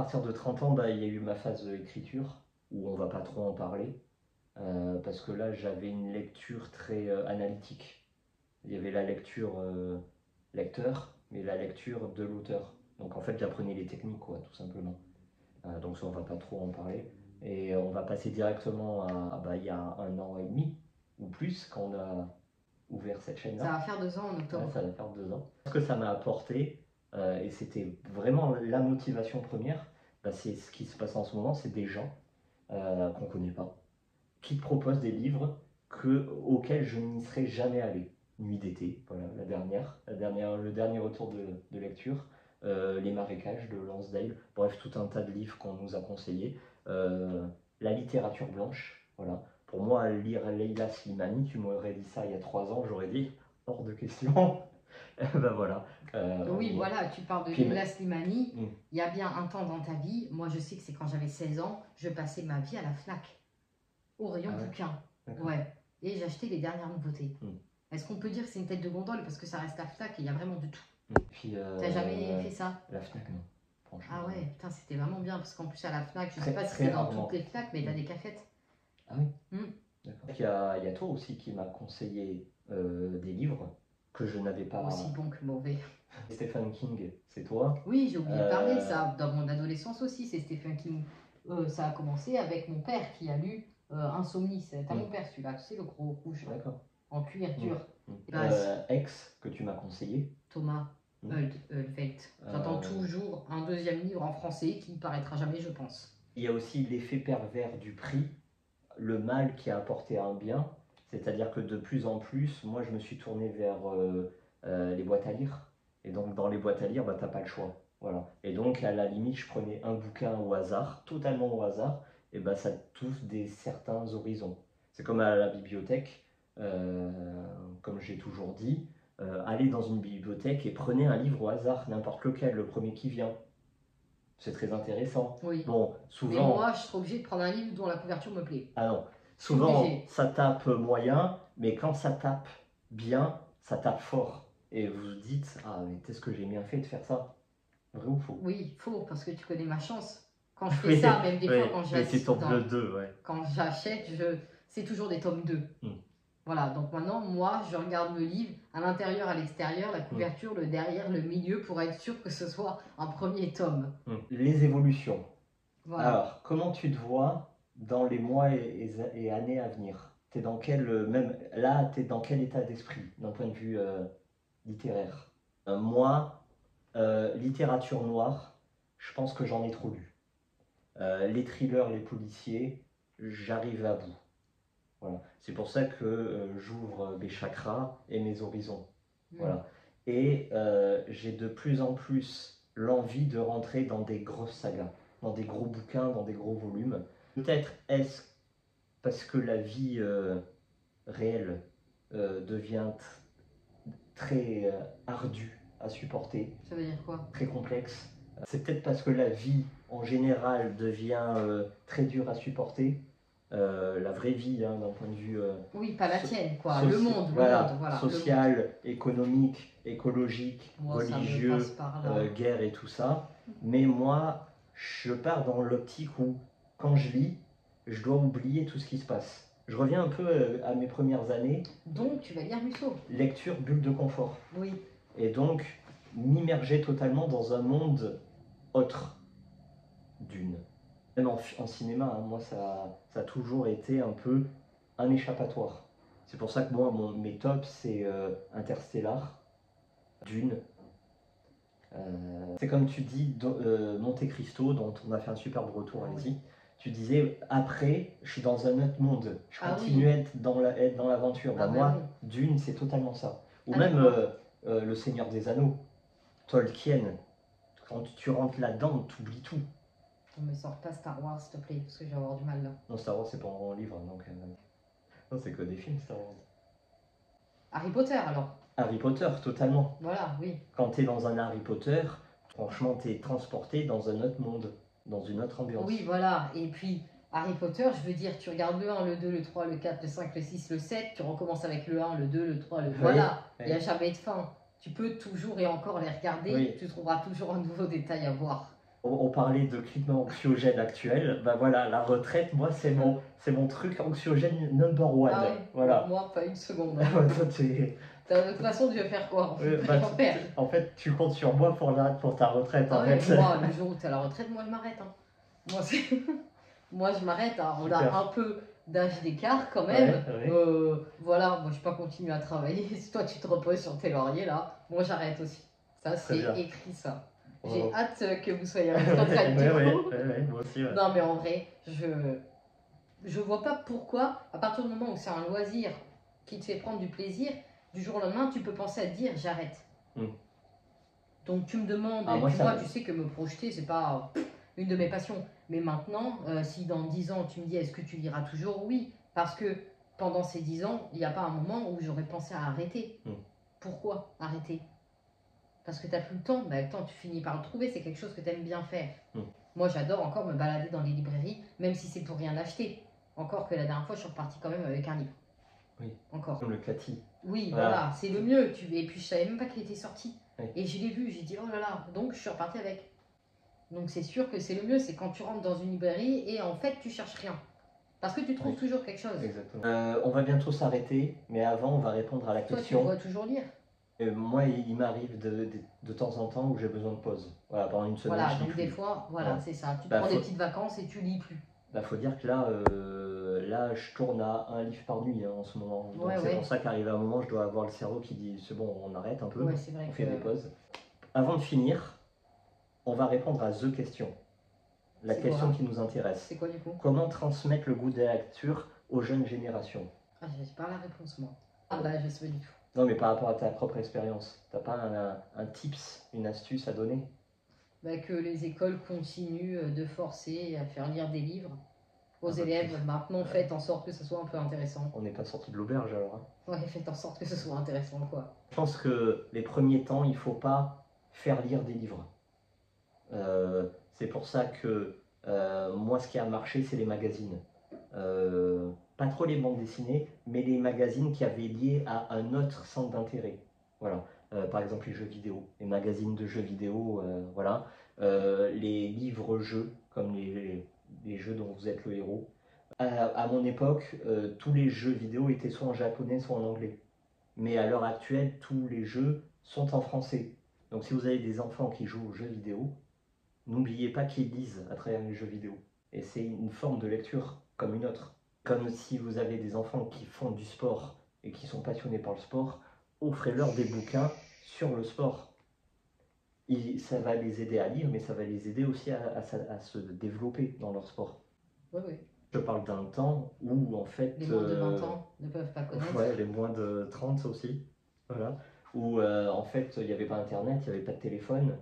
partir de 30 ans, bah, il y a eu ma phase d'écriture, où on va pas trop en parler, parce que là, j'avais une lecture très analytique. Il y avait la lecture lecteur, mais la lecture de l'auteur. Donc en fait, j'apprenais les techniques, quoi, tout simplement. Donc ça, on va pas trop en parler. Et on va passer directement à bah, il y a 1 an et demi, ou plus, quand on a ouvert cette chaîne-là. Ça va faire 2 ans en octobre. Ouais, ça va faire 2 ans. Ce que ça m'a apporté, et c'était vraiment la motivation première, bah, c'est ce qui se passe en ce moment, c'est des gens qu'on ne connaît pas, qui te proposent des livres auxquels je n'y serais jamais allé. Nuit d'été, voilà, le dernier retour de lecture, Les marécages de Lansdale, bref, tout un tas de livres qu'on nous a conseillés. La littérature blanche, voilà. Pour moi, lire Leila Slimani, tu m'aurais dit ça il y a 3 ans, j'aurais dit hors de question. Ben voilà. Oui, voilà, tu parles de Puis, Leila Slimani. Mm. Il y a bien un temps dans ta vie, moi je sais que c'est quand j'avais 16 ans, je passais ma vie à la FNAC, au rayon Ah ouais, bouquin. d'accord. Ouais. Et j'achetais les dernières nouveautés. Mm. Est-ce qu'on peut dire que c'est une tête de gondole parce que ça reste la FNAC et il y a vraiment de tout. Puis, T'as jamais fait ça? la FNAC, non. Franchement. Ah ouais, putain, c'était vraiment bien parce qu'en plus à la FNAC, je Très- sais pas si très c'est dans rarement. toutes les FNAC, mais t'as des cafettes. Ah oui. Mm. D'accord. Il y a toi aussi qui m'a conseillé des livres que je n'avais pas. Aussi bon que mauvais. Stephen King, c'est toi. Oui, j'ai oublié de parler de ça. Dans mon adolescence aussi, c'est Stephen King. Ça a commencé avec mon père qui a lu Insomnie. C'est à mon père celui-là, tu sais, le gros rouge. D'accord. En cuir dur. Ex, que tu m'as conseillé. Thomas Hultfeldt. J'entends toujours un deuxième livre en français qui ne paraîtra jamais, je pense. Il y a aussi l'effet pervers du prix, le mal qui a apporté un bien. C'est-à-dire que de plus en plus, moi je me suis tourné vers les boîtes à lire. Et donc dans les boîtes à lire, bah, t'as pas le choix. Voilà. Et donc à la limite, je prenais un bouquin au hasard, totalement au hasard, et bah, ça touche certains horizons. C'est comme à la bibliothèque, comme j'ai toujours dit, allez dans une bibliothèque et prenez un livre au hasard, n'importe lequel, le premier qui vient. C'est très intéressant. Oui. Bon, souvent. Mais moi, je serais obligée de prendre un livre dont la couverture me plaît. Ah non. Souvent, ça tape moyen, mais quand ça tape bien, ça tape fort. Et vous vous dites, ah, mais qu'est-ce que j'ai bien fait de faire ça? Vrai ou faux? Oui, faux, parce que tu connais ma chance. Quand je fais ça, même des fois, quand j'achète, c'est toujours des tomes 2. Voilà, donc maintenant, moi, je regarde le livre à l'intérieur, à l'extérieur, la couverture, le derrière, le milieu, pour être sûr que ce soit un premier tome. Les évolutions. Voilà. Alors, comment tu te vois dans les mois et années à venir? T'es dans t'es dans quel état d'esprit, d'un point de vue littéraire? Moi, littérature noire, je pense que j'en ai trop lu. Les thrillers, les policiers, j'arrive à bout. Voilà. C'est pour ça que j'ouvre mes chakras et mes horizons. Voilà. Et j'ai de plus en plus l'envie de rentrer dans des grosses sagas, dans des gros bouquins, dans des gros volumes. Peut-être est-ce parce que la vie réelle devient très ardue à supporter. Ça veut dire quoi? Très complexe. C'est peut-être parce que la vie en général devient très dure à supporter. La vraie vie, hein, d'un point de vue oui, pas la tienne, quoi. Le monde, voilà, voilà, social, économique, écologique, religieux, guerre et tout ça. Mais moi, je pars dans l'optique où, quand je lis, je dois oublier tout ce qui se passe. Je reviens un peu à mes premières années. Donc, tu vas lire Musso. Lecture, bulle de confort. Oui. Et donc, m'immerger totalement dans un monde autre d'une. Même en cinéma, hein, moi, ça a toujours été un peu un échappatoire. C'est pour ça que moi, mes tops, c'est Interstellar, Dune. C'est comme tu dis, Monte Cristo, dont on a fait un superbe retour ici. Tu disais, après, je suis dans un autre monde. Je continue à être dans l'aventure. Moi, Dune, c'est totalement ça. Ou même Le Seigneur des Anneaux, Tolkien. Quand tu rentres là-dedans, tu oublies tout. On me sort pas Star Wars, s'il te plaît, parce que je vais avoir du mal là. Non, Star Wars, c'est pas en livre, donc... Non, c'est que des films, Star Wars. Harry Potter, alors? Harry Potter, totalement. Voilà, oui. Quand t'es dans un Harry Potter, franchement, t'es transporté dans un autre monde, dans une autre ambiance. Oui, voilà. Et puis, Harry Potter, je veux dire, tu regardes le 1, le 2, le 3, le 4, le 5, le 6, le 7, tu recommences avec le 1, le 2, le 3, le... Voilà, il n'y a jamais de fin. Tu peux toujours et encore les regarder, tu trouveras toujours un nouveau détail à voir. On parlait de climat anxiogène actuel. Bah voilà, la retraite, moi, c'est mon truc anxiogène number one. Ah oui, voilà. Moi, pas une seconde. Toi, de toute façon, tu veux faire quoi? En fait, tu comptes sur moi pour ta retraite. Ah ouais, moi, le jour où tu es à la retraite, moi, je m'arrête. Hein. Moi, je m'arrête. Hein. On a un peu d'âge d'écart quand même. Voilà, moi, je ne vais pas continuer à travailler. Si toi, tu te reposes sur tes lauriers, là, moi, j'arrête aussi. Ça, c'est écrit, ça. J'ai hâte que vous soyez à la retraite, du coup. Moi aussi, Non, mais en vrai, je vois pas pourquoi, à partir du moment où c'est un loisir qui te fait prendre du plaisir, du jour au lendemain, tu peux penser à te dire j'arrête. Donc tu me demandes, tu sais que me projeter, c'est pas une de mes passions. Mais maintenant, si dans 10 ans tu me dis est-ce que tu liras toujours? Oui, parce que pendant ces 10 ans, il n'y a pas un moment où j'aurais pensé à arrêter. Pourquoi arrêter? Parce que tu n'as plus le temps. Bah, le temps, tu finis par le trouver, c'est quelque chose que tu aimes bien faire. Moi, j'adore encore me balader dans les librairies, même si c'est pour rien acheter. Encore que la dernière fois, je suis repartie quand même avec un livre. Oui. Encore. Comme le Cathy. Oui, voilà, c'est le mieux. Et puis, je savais même pas qu'il était sorti. Et je l'ai vu, j'ai dit, oh là là. Donc, je suis repartie avec. Donc, c'est sûr que c'est le mieux. C'est quand tu rentres dans une librairie et en fait, tu cherches rien. Parce que tu trouves toujours quelque chose. Exactement. On va bientôt s'arrêter, mais avant, on va répondre à la question. Toi, tu dois toujours lire. Moi, il m'arrive de temps en temps où j'ai besoin de pause. Voilà, pendant une semaine. Voilà, donc des fois, c'est ça. Tu te prends des petites vacances et tu lis plus. Faut dire que là, je tourne à un livre par nuit en ce moment. Donc c'est pour ça qu'arrive un moment, je dois avoir le cerveau qui dit c'est bon, on arrête un peu, on fait des pauses. Avant de finir, on va répondre à the question. La question qui nous intéresse. C'est quoi du coup? Comment transmettre le goût de la lecture aux jeunes générations? Ah, j'ai pas la réponse moi. Ah bah, je sais pas du tout. Non, mais par rapport à ta propre expérience, t'as pas un tips, une astuce à donner? Que les écoles continuent de forcer à faire lire des livres aux élèves. Maintenant, faites en sorte que ce soit un peu intéressant. On n'est pas sorti de l'auberge alors. Hein. Ouais, faites en sorte que ce soit intéressant, quoi. Je pense que les premiers temps, il faut pas faire lire des livres. C'est pour ça que moi, ce qui a marché, c'est les magazines. Pas trop les bandes dessinées, mais les magazines qui avaient lié à un autre centre d'intérêt. Voilà. Par exemple, les jeux vidéo, les magazines de jeux vidéo, voilà. Les livres-jeux, comme les jeux dont vous êtes le héros. À mon époque, tous les jeux vidéo étaient soit en japonais, soit en anglais. Mais à l'heure actuelle, tous les jeux sont en français. Donc si vous avez des enfants qui jouent aux jeux vidéo, n'oubliez pas qu'ils lisent à travers les jeux vidéo. Et c'est une forme de lecture comme une autre. Comme si vous avez des enfants qui font du sport et qui sont passionnés par le sport, offrez-leur des bouquins sur le sport. Ça va les aider à lire, mais ça va les aider aussi à se développer dans leur sport. Oui, oui. Je parle d'un temps où en fait... Les moins de 20 ans ne peuvent pas connaître. Ouais, les moins de 30 aussi. Voilà. Où en fait il n'y avait pas internet, il n'y avait pas de téléphone.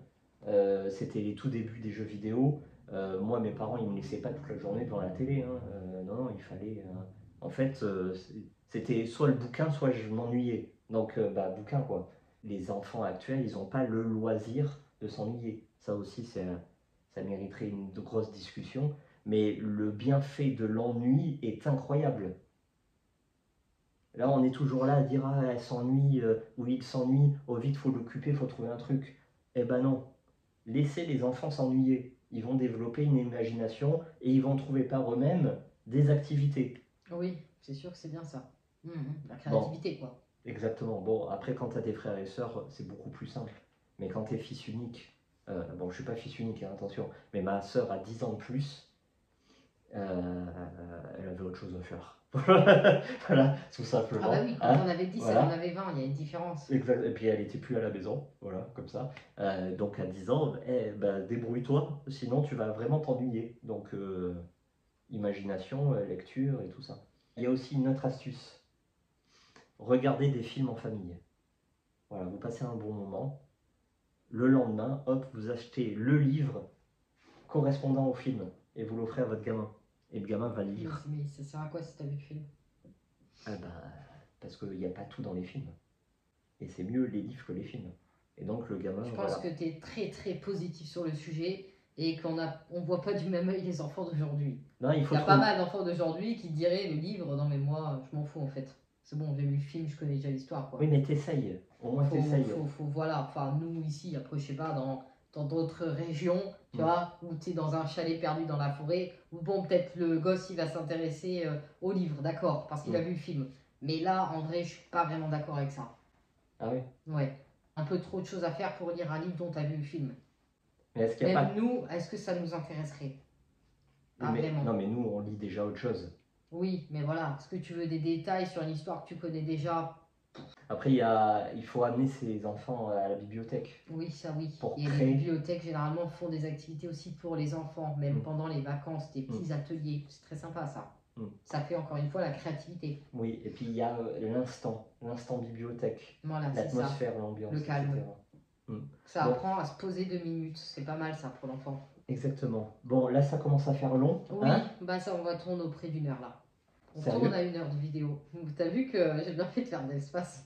C'était les tout débuts des jeux vidéo. Moi, mes parents, ils me laissaient pas toute la journée devant la télé. Hein. Non, il fallait. En fait, c'était soit le bouquin, soit je m'ennuyais. Donc, bouquin quoi. Les enfants actuels, ils n'ont pas le loisir de s'ennuyer. Ça aussi, ça mériterait une grosse discussion. Mais le bienfait de l'ennui est incroyable. Là, on est toujours là à dire ah, elle s'ennuie, ou il s'ennuie, oh vite, faut l'occuper, faut trouver un truc. Eh ben non. Laissez les enfants s'ennuyer. Ils vont développer une imagination et ils vont trouver par eux-mêmes des activités. Oui, c'est sûr que c'est bien ça. La créativité, quoi. Exactement. Bon, après, quand tu as des frères et sœurs, c'est beaucoup plus simple. Mais quand tu es fils unique, bon, je suis pas fils unique, hein, attention, mais ma sœur a 10 ans de plus, elle avait autre chose à faire. Voilà, tout simplement. Ah bah oui, quand on avait 10, elle en avait 20, il y a une différence. Exact. Et puis elle était plus à la maison, voilà, comme ça. Donc à 10 ans, débrouille-toi, sinon tu vas vraiment t'ennuyer. Donc imagination, lecture et tout ça. Il y a aussi une autre astuce. Regardez des films en famille. Voilà, vous passez un bon moment. Le lendemain, hop, vous achetez le livre correspondant au film et vous l'offrez à votre gamin. Et le gamin va le lire. Mais ça sert à quoi si tu as vu le film? Parce qu'il n'y a pas tout dans les films. Et c'est mieux les livres que les films. Et donc le gamin... Je pense que tu es très très positif sur le sujet et qu'on ne voit pas du même œil les enfants d'aujourd'hui. Il y a pas mal d'enfants d'aujourd'hui qui diraient le livre, non mais moi je m'en fous en fait. C'est bon, j'ai vu le film, je connais déjà l'histoire. Oui mais t'essayes, au moins t'essayes. Voilà, enfin nous ici, après je sais pas, dans dans d'autres régions, tu vois, où tu es dans un chalet perdu dans la forêt, où bon, peut-être le gosse, il va s'intéresser au livre, d'accord, parce qu'il a vu le film. Mais là, en vrai, je suis pas vraiment d'accord avec ça. Ah oui? Ouais. Un peu trop de choses à faire pour lire un livre dont tu as vu le film. Mais est-ce qu'il y a Même nous, est-ce que ça nous intéresserait? Pas vraiment. Non, mais nous, on lit déjà autre chose. Oui, mais voilà, est-ce que tu veux des détails sur une histoire que tu connais déjà? Après, il faut amener ses enfants à la bibliothèque. Oui, ça oui. Et les bibliothèques, généralement, font des activités aussi pour les enfants, même pendant les vacances, des petits ateliers. C'est très sympa, ça. Ça fait, encore une fois, la créativité. Oui, et puis il y a l'instant bibliothèque. Voilà, l'atmosphère, l'ambiance, le calme. etc. Ça apprend à se poser 2 minutes. C'est pas mal, ça, pour l'enfant. Exactement. Bon, là, ça commence à faire long. Oui, bah ça, on va tourner auprès d'1 heure, là. On tourne à 1 heure de vidéo. T'as vu que j'ai bien fait de faire de l'espace.